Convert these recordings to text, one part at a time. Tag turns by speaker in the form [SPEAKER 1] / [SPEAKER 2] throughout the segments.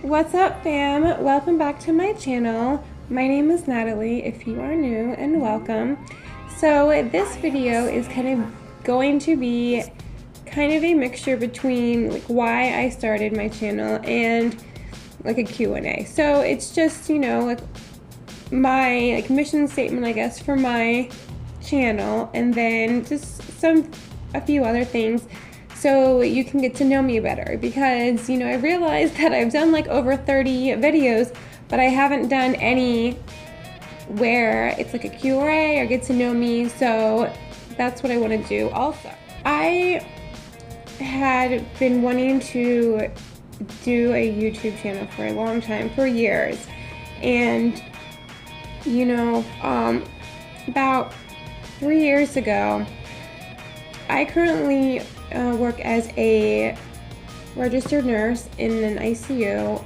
[SPEAKER 1] What's up, fam? Welcome back to my channel. My name is Natalie, if you are new, and welcome. So this video is kind of going to be kind of a mixture between like why I started my channel and like a Q&A. So it's just, you know, like my like mission statement, I guess, for my channel, and then just a few other things so you can get to know me better, because you know I realized that I've done like over 30 videos, but I haven't done any where it's like a Q&A or get to know me. So that's what I want to do. Also, I had been wanting to do a YouTube channel for a long time, for years, and you know, about 3 years ago, I currently work as a registered nurse in an ICU,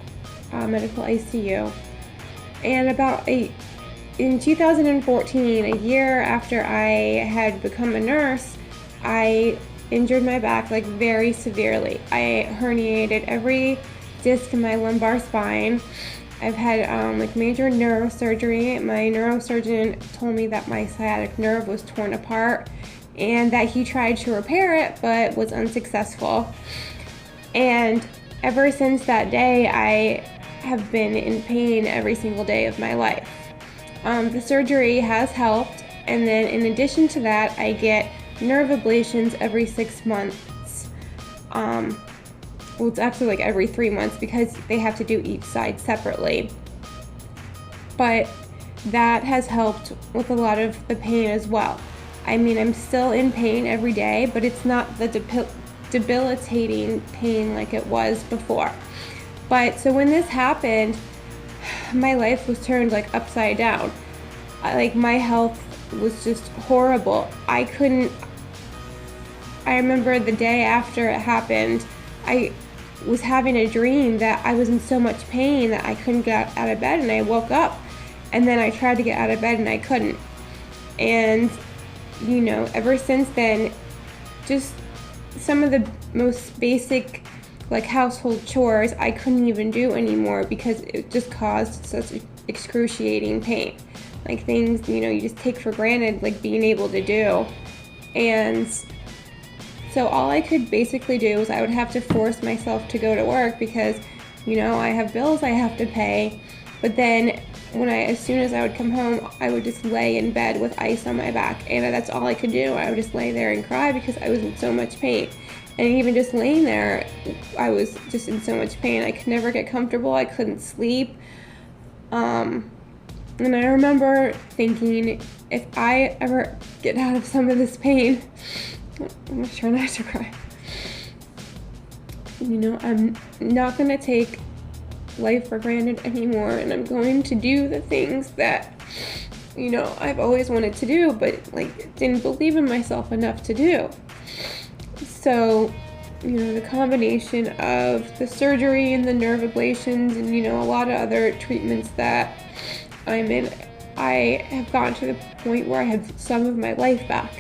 [SPEAKER 1] medical ICU, and in 2014, a year after I had become a nurse, I injured my back like very severely. I herniated every disc in my lumbar spine. I've had like major neurosurgery. My neurosurgeon told me that my sciatic nerve was torn apart and that he tried to repair it but was unsuccessful. And ever since that day, I have been in pain every single day of my life. The surgery has helped, and then in addition to that, I get nerve ablations every 6 months. Well, it's actually like every 3 months because they have to do each side separately. But that has helped with a lot of the pain as well. I mean, I'm still in pain every day, but it's not the debilitating pain like it was before. But so when this happened, my life was turned like upside down. Like my health was just horrible. I remember the day after it happened, I was having a dream that I was in so much pain that I couldn't get out of bed, and I woke up and then I tried to get out of bed and I couldn't. And you know, ever since then, just some of the most basic like household chores I couldn't even do anymore because it just caused such excruciating pain. Like things, you know, you just take for granted, like being able to do. And so all I could basically do was I would have to force myself to go to work because, you know, I have bills I have to pay. But then as soon as I would come home, I would just lay in bed with ice on my back, and that's all I could do. I would just lay there and cry because I was in so much pain. And even just laying there, I was just in so much pain. I could never get comfortable. I couldn't sleep. And I remember thinking, if I ever get out of some of this pain, I'm gonna try not to cry. You know, I'm not gonna take life for granted anymore, and I'm going to do the things that, you know, I've always wanted to do, but like didn't believe in myself enough to do. So, you know, the combination of the surgery and the nerve ablations and, you know, a lot of other treatments that I'm in, I have gotten to the point where I have some of my life back.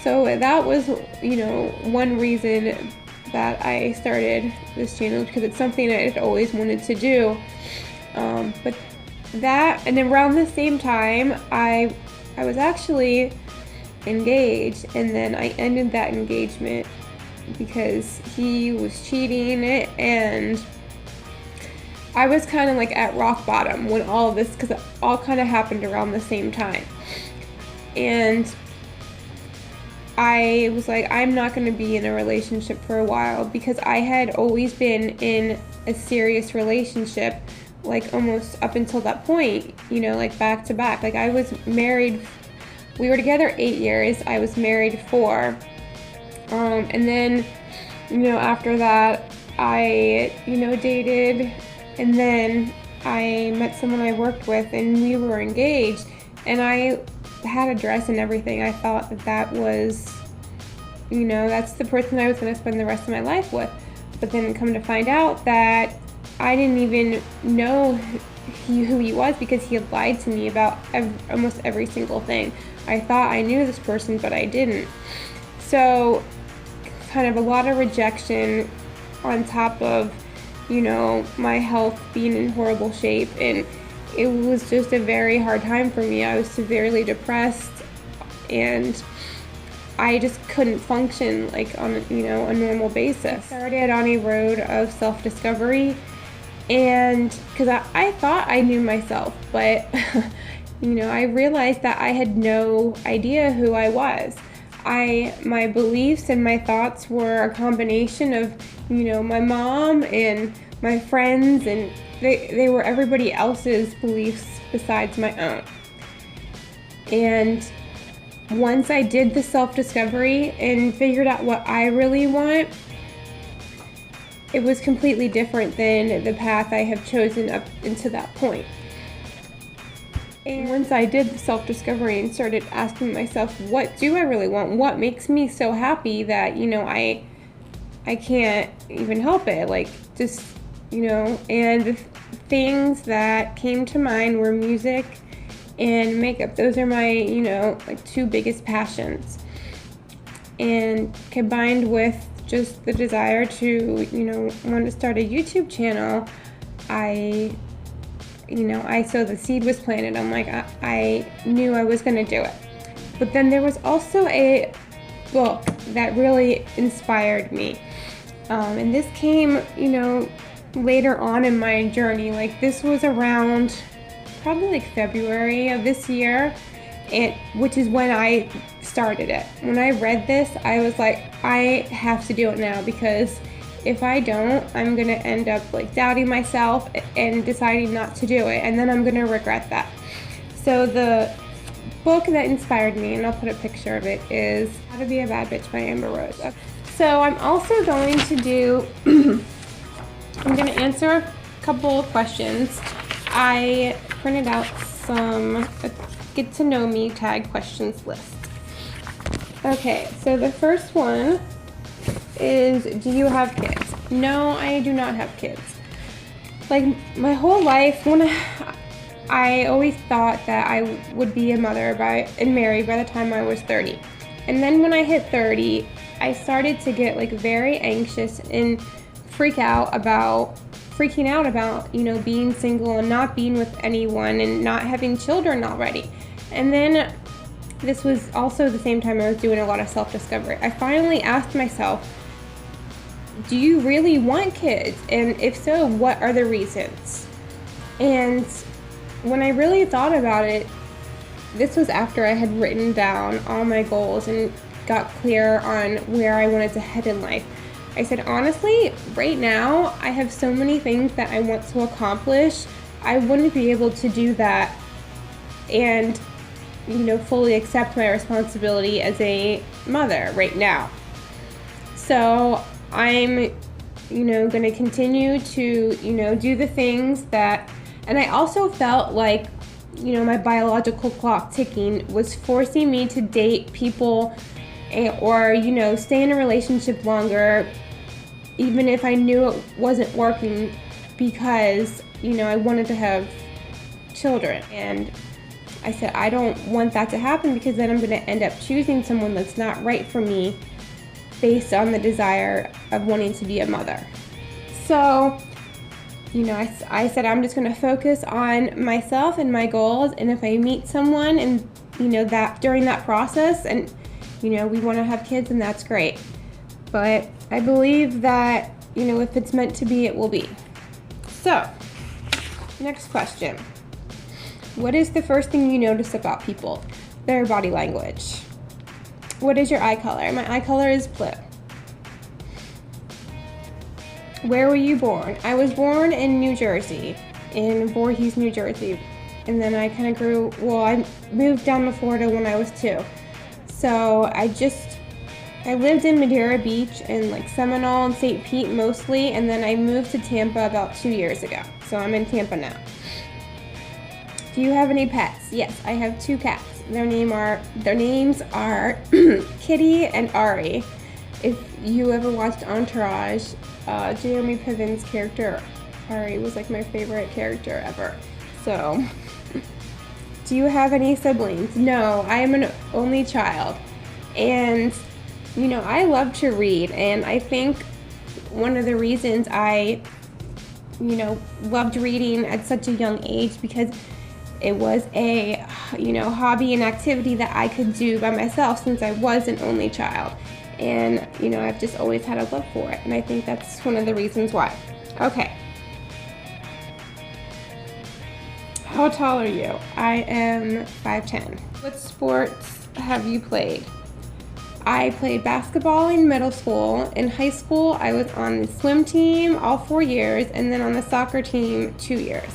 [SPEAKER 1] So that was, you know, one reason that I started this channel, because it's something I had always wanted to do. But that, and around the same time, I was actually engaged, and then I ended that engagement because he was cheating, and I was kind of like at rock bottom when all of this, because it all kind of happened around the same time. And I was like, I'm not going to be in a relationship for a while, because I had always been in a serious relationship, like almost up until that point, you know, like back to back. Like I was married, we were together 8 years, I was married 4. And then, you know, after that, I, you know, dated, and then I met someone I worked with, and we were engaged, and I had a dress and everything. I thought that was, you know, that's the person I was going to spend the rest of my life with. But then come to find out that I didn't even know who he was, because he had lied to me about almost every single thing. I thought I knew this person, but I didn't. So kind of a lot of rejection on top of you know, my health being in horrible shape, and it was just a very hard time for me. I was severely depressed, and I just couldn't function like on, you know, a normal basis. I started on a road of self-discovery, and because I thought I knew myself, but you know, I realized that I had no idea who I was. My beliefs and my thoughts were a combination of, you know, my mom and my friends, and they were everybody else's beliefs besides my own. And once I did the self-discovery and figured out what I really want, it was completely different than the path I have chosen up until that point. And once I did the self-discovery and started asking myself, what do I really want? What makes me so happy that, you know, I can't even help it, like, just, you know. And the things that came to mind were music and makeup. Those are my, you know, like, two biggest passions. And combined with just the desire to, you know, want to start a YouTube channel, so the seed was planted. I'm like, I knew I was going to do it. But then there was also a book that really inspired me. And this came, you know, later on in my journey. Like, this was around probably like February of this year, which is when I started it. When I read this, I was like, I have to do it now, because if I don't, I'm gonna end up like doubting myself and deciding not to do it, and then I'm gonna regret that. So the book that inspired me, and I'll put a picture of it, is How to Be a Bad Bitch by Amber Rose. So I'm also going to do, I'm gonna answer a couple of questions. I printed out some get to know me tag questions list. Okay, so the first one is, do you have kids? No, I do not have kids. Like, my whole life, I always thought that I would be a mother and married by the time I was 30. And then when I hit 30, I started to get like very anxious and freaking out about, you know, being single and not being with anyone and not having children already. And then this was also the same time I was doing a lot of self-discovery. I finally asked myself, do you really want kids? And if so, what are the reasons? And when I really thought about it, this was after I had written down all my goals and got clear on where I wanted to head in life. I said, honestly, right now, I have so many things that I want to accomplish. I wouldn't be able to do that and, you know, fully accept my responsibility as a mother right now. So I'm, you know, going to continue to, you know, do the things that, and I also felt like, you know, my biological clock ticking was forcing me to date people or, you know, stay in a relationship longer, even if I knew it wasn't working, because, you know, I wanted to have children. And I said, I don't want that to happen, because then I'm going to end up choosing someone that's not right for me based on the desire of wanting to be a mother. So, you know, I said I'm just going to focus on myself and my goals, and if I meet someone and, you know, that during that process and, you know, we want to have kids, and that's great. But I believe that, you know, if it's meant to be, it will be. So, next question. What is the first thing you notice about people? Their body language. What is your eye color? My eye color is blue. Where were you born? I was born in New Jersey, in Voorhees, New Jersey. And then I kind of I moved down to Florida when I was 2. So I lived in Madeira Beach and like Seminole and St. Pete mostly, and then I moved to Tampa about 2 years ago. So I'm in Tampa now. Do you have any pets? Yes, I have 2 cats. Their names are Kitty and Ari. If you ever watched Entourage, Jeremy Piven's character Ari was like my favorite character ever. So, do you have any siblings? No, I am an only child. And, you know, I love to read, and I think one of the reasons I you know, loved reading at such a young age because it was a, you know, hobby and activity that I could do by myself since I was an only child. And, you know, I've just always had a love for it. And I think that's one of the reasons why. Okay. How tall are you? I am 5'10". What sports have you played? I played basketball in middle school. In high school, I was on the swim team all 4 years, and then on the soccer team 2 years.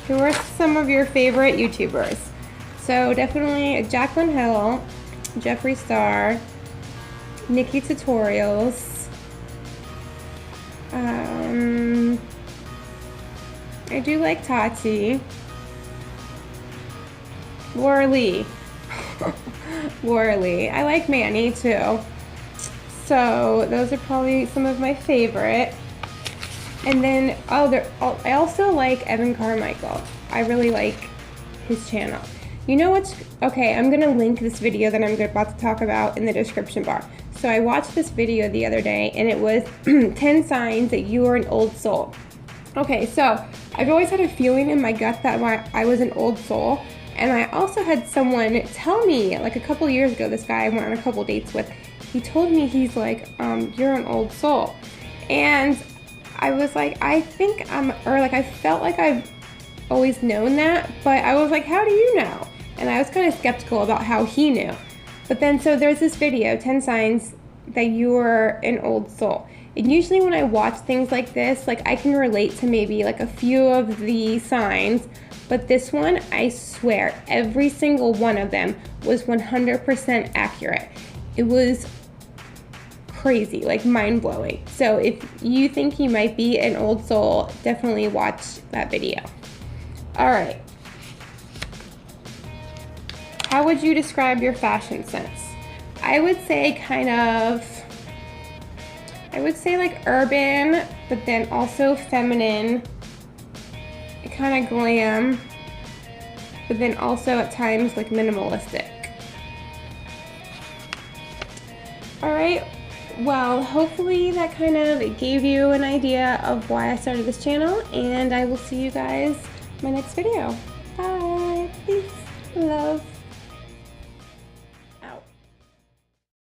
[SPEAKER 1] Who are some of your favorite YouTubers? So definitely Jaclyn Hill, Jeffree Star, Nikki Tutorials. I do like Tati. Laura Lee. Laura Lee. I like Manny too. So those are probably some of my favorite. And then I also like Evan Carmichael. I really like his channel. You know what's okay? I'm gonna link this video that I'm about to talk about in the description bar. So I watched this video the other day, and it was 10 signs that you are an old soul. Okay, so I've always had a feeling in my gut that I was an old soul. And I also had someone tell me, like a couple years ago, this guy I went on a couple dates with, he told me, he's like, you're an old soul. And I was like, I felt like I've always known that, but I was like, how do you know? And I was kind of skeptical about how he knew. But then, so there's this video, 10 signs that you're an old soul. And usually when I watch things like this, like I can relate to maybe like a few of the signs, but this one, I swear, every single one of them was 100% accurate. It was crazy, like mind-blowing. So if you think you might be an old soul, definitely watch that video. All right. How would you describe your fashion sense? I would say like urban, but then also feminine, kind of glam, but then also at times like minimalistic. All right, well, hopefully that kind of gave you an idea of why I started this channel, and I will see you guys in my next video. Bye, peace, love.